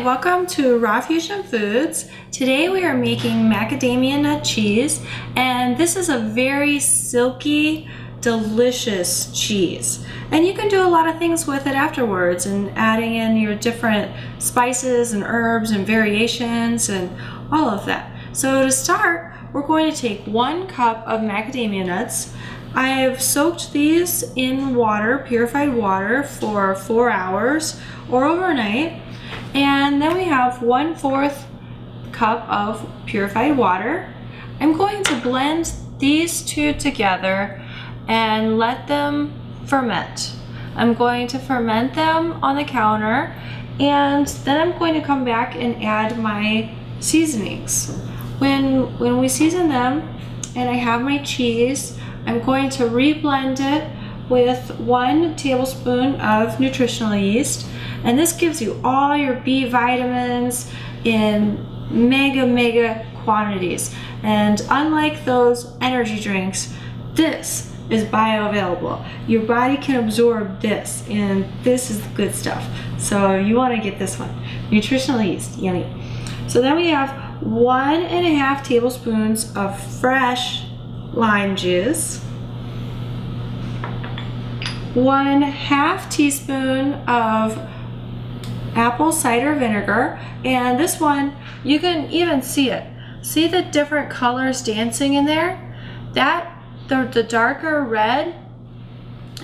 Welcome to Raw Fusion Foods. Today we are making macadamia nut cheese, and this is a very silky, delicious cheese. And you can do a lot of things with it afterwards, and adding in your different spices and herbs and variations and all of that. So to start, we're going to take 1 cup of macadamia nuts. I have soaked these in water, purified water, for 4 hours or overnight. And then we have 1/4 cup of purified water. I'm going to blend these two together and let them ferment. I'm going to ferment them on the counter, and then I'm going to come back and add my seasonings. When we season them and I have my cheese, I'm going to reblend it with 1 tablespoon of nutritional yeast, and this gives you all your B vitamins in mega quantities. And unlike those energy drinks, this is bioavailable. Your body can absorb this, and this is the good stuff. So you want to get this one. Nutritional yeast, yummy. So then we have 1.5 tablespoons of fresh lime juice, 1/2 teaspoon of apple cider vinegar, and this one, you can even see it. See the different colors dancing in there? The darker red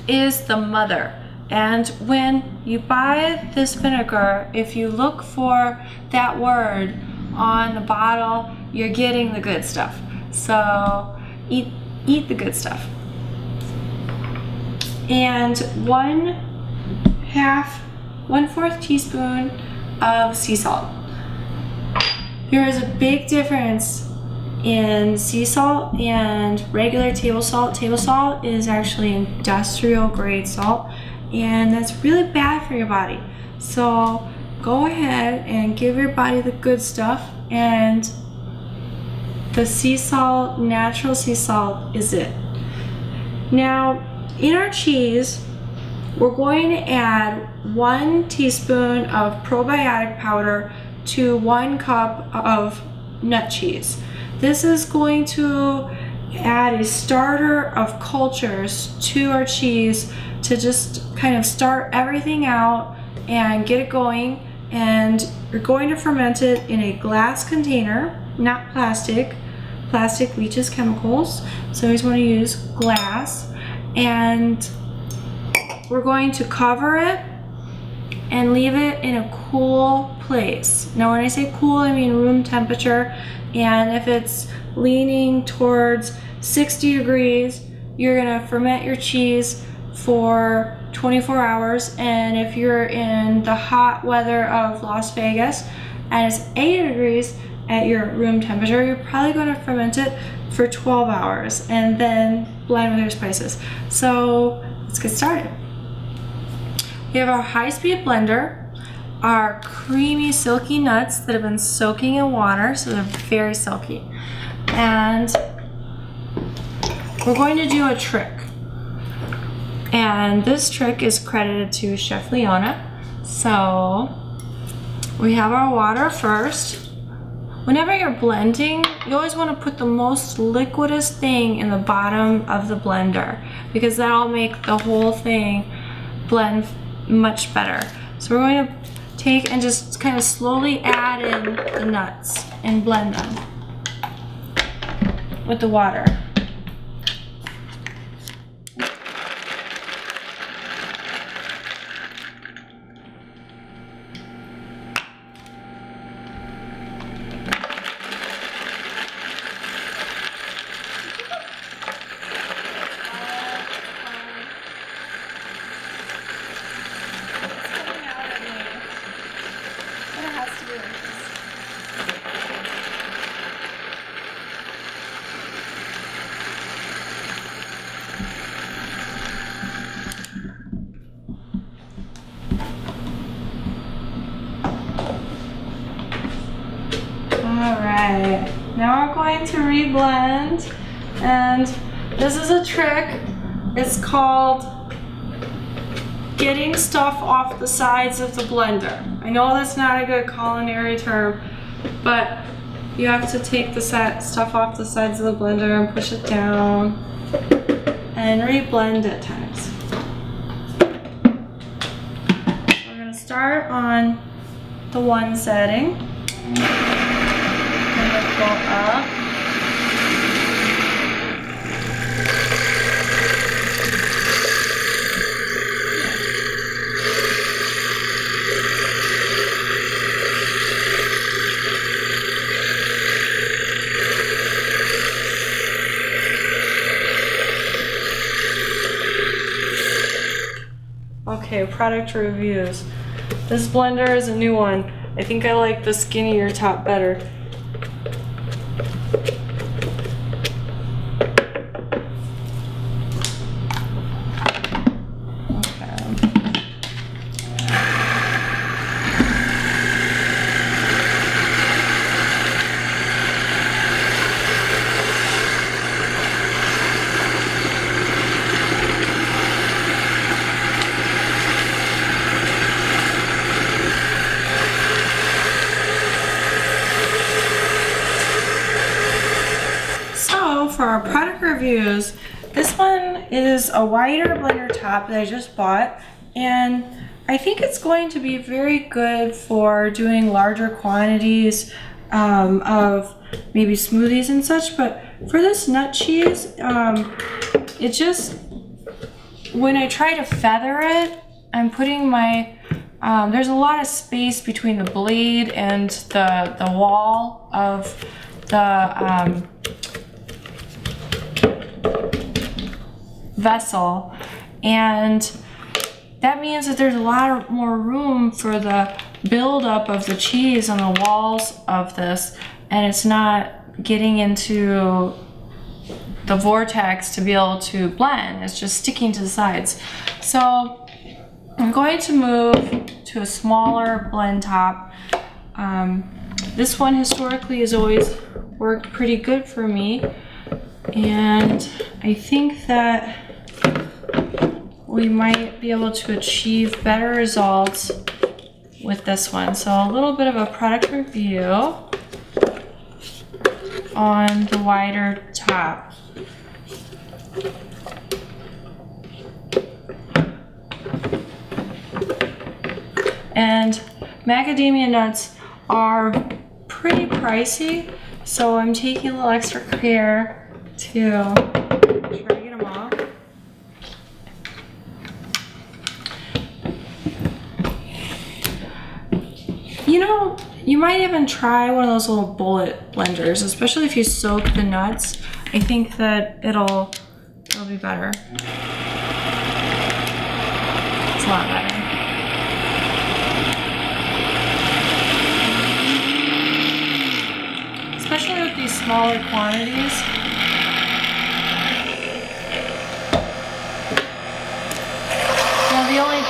is the mother. And when you buy this vinegar, if you look for that word on the bottle, you're getting the good stuff. So eat the good stuff. And 1/4 teaspoon of sea salt. There is a big difference in sea salt and regular table salt. Table salt is actually industrial grade salt, and that's really bad for your body. So go ahead and give your body the good stuff, and the sea salt, natural sea salt, is it. Now, in our cheese, we're going to add 1 teaspoon of probiotic powder to 1 cup of nut cheese. This is going to add a starter of cultures to our cheese to just kind of start everything out and get it going. And you're going to ferment it in a glass container, not plastic. Plastic leaches chemicals, so you always want to use glass. And we're going to cover it and leave it in a cool place. Now when I say cool, I mean room temperature. And if it's leaning towards 60 degrees, you're gonna ferment your cheese for 24 hours. And if you're in the hot weather of Las Vegas and it's 80 degrees at your room temperature, you're probably gonna ferment it for 12 hours and then blend with your spices. So let's get started. We have our high-speed blender, our creamy, silky nuts that have been soaking in water, so they're very silky. And we're going to do a trick. And this trick is credited to Chef Leona. So we have our water first. Whenever you're blending, you always want to put the most liquidous thing in the bottom of the blender, because that'll make the whole thing blend much better. So we're going to take and just kind of slowly add in the nuts and blend them with the water. Alright, now we're going to reblend, and this is a trick. It's called getting stuff off the sides of the blender. I know that's not a good culinary term, but you have to take the stuff off the sides of the blender and push it down and re-blend at times. We're gonna start on the 1 setting. Kind of go up. Okay, product reviews. This blender is a new one. I think I like the skinnier top better. For our product reviews, this one is a wider blender top that I just bought, and I think it's going to be very good for doing larger quantities of maybe smoothies and such. But for this nut cheese, it just, when I try to feather it, I'm putting my there's a lot of space between the blade and the wall of the vessel, and that means that there's a lot more room for the buildup of the cheese on the walls of this, and it's not getting into the vortex to be able to blend. It's just sticking to the sides. So I'm going to move to a smaller blend top. This one historically has always worked pretty good for me, and I think that we might be able to achieve better results with this one. So a little bit of a product review on the wider top. And macadamia nuts are pretty pricey, so I'm taking a little extra care to try to get them off. You know, you might even try one of those little bullet blenders, especially if you soak the nuts. I think that it'll be better. It's a lot better. Especially with these smaller quantities. Now the only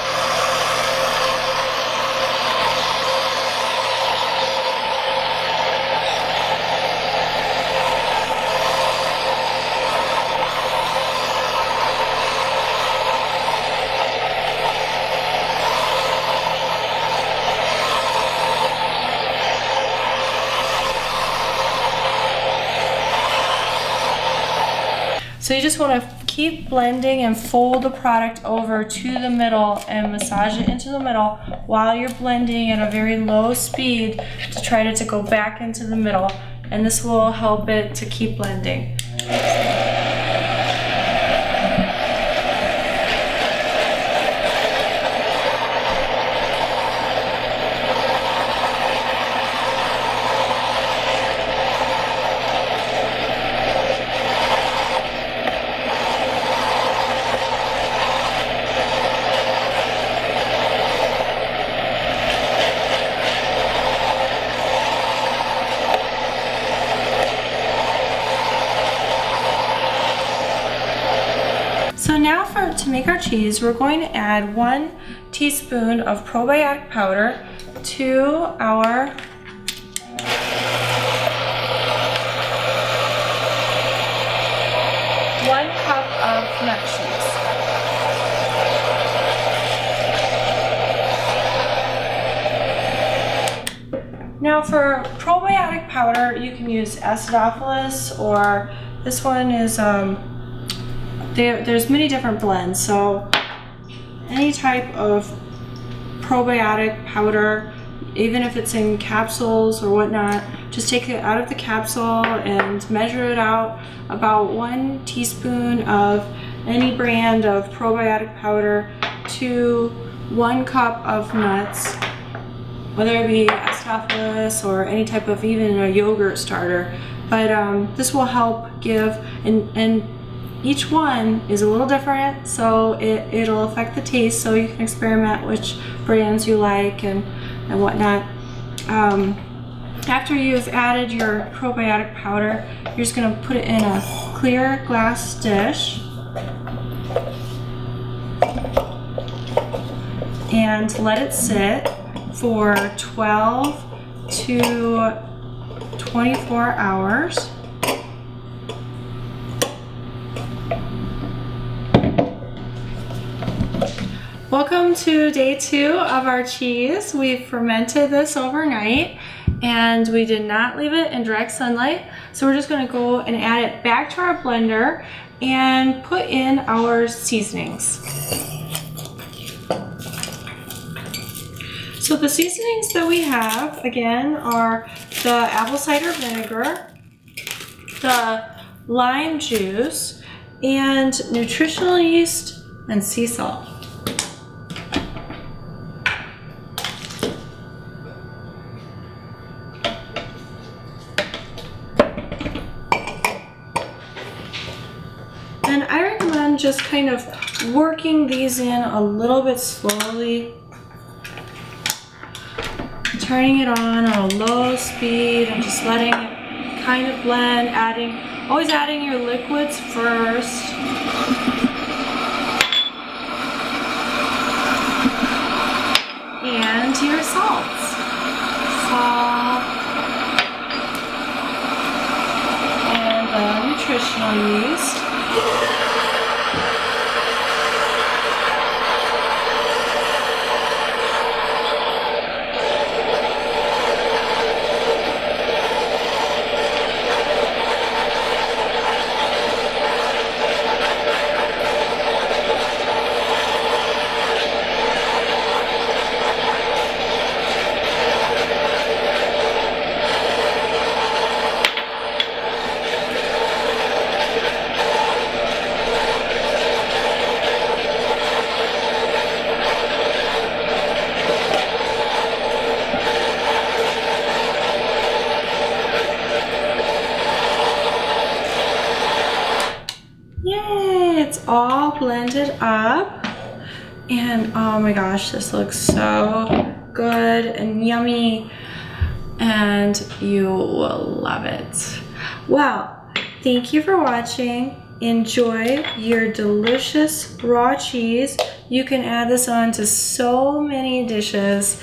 So you just want to keep blending and fold the product over to the middle and massage it into the middle while you're blending at a very low speed to try to go back into the middle, and this will help it to keep blending. So now to make our cheese, we're going to add 1 teaspoon of probiotic powder to our one cup of nut cheese. Now for probiotic powder, you can use acidophilus, or this one is, there's many different blends. So any type of probiotic powder, even if it's in capsules or whatnot, just take it out of the capsule and measure it out, about 1 teaspoon of any brand of probiotic powder to 1 cup of nuts, whether it be acidophilus or any type of, even a yogurt starter. But this will help give, and each one is a little different, so it'll affect the taste, so you can experiment which brands you like and whatnot. After you've added your probiotic powder, you're just going to put it in a clear glass dish and let it sit for 12 to 24 hours. Welcome to day 2 of our cheese. We fermented this overnight and we did not leave it in direct sunlight. So we're just gonna go and add it back to our blender and put in our seasonings. So the seasonings that we have, again, are the apple cider vinegar, the lime juice, and nutritional yeast and sea salt. And I recommend just kind of working these in a little bit slowly, turning it on a low speed and just letting it kind of blend, always adding your liquids first. And your salts. Salt. And the nutritional yeast. Yay, it's all blended up. And oh my gosh, this looks so good and yummy. And you will love it. Well, thank you for watching. Enjoy your delicious raw cheese. You can add this on to so many dishes.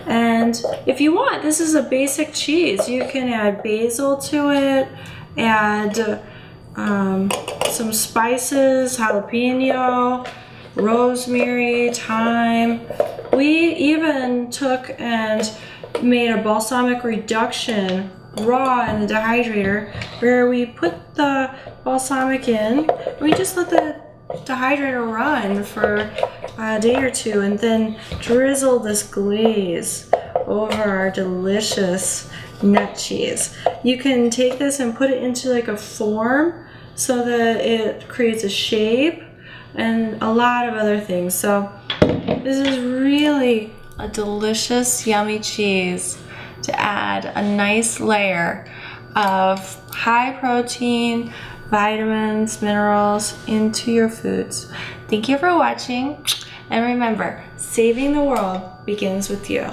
And if you want, this is a basic cheese. You can add basil to it, add some spices, jalapeno, rosemary, thyme. We even took and made a balsamic reduction raw in the dehydrator, where we put the balsamic in. We just let the dehydrator run for a day or two and then drizzle this glaze over our delicious nut cheese. You can take this and put it into like a form so that it creates a shape and a lot of other things. So this is really a delicious, yummy cheese to add a nice layer of high protein, vitamins, minerals into your foods. Thank you for watching, and remember, saving the world begins with you.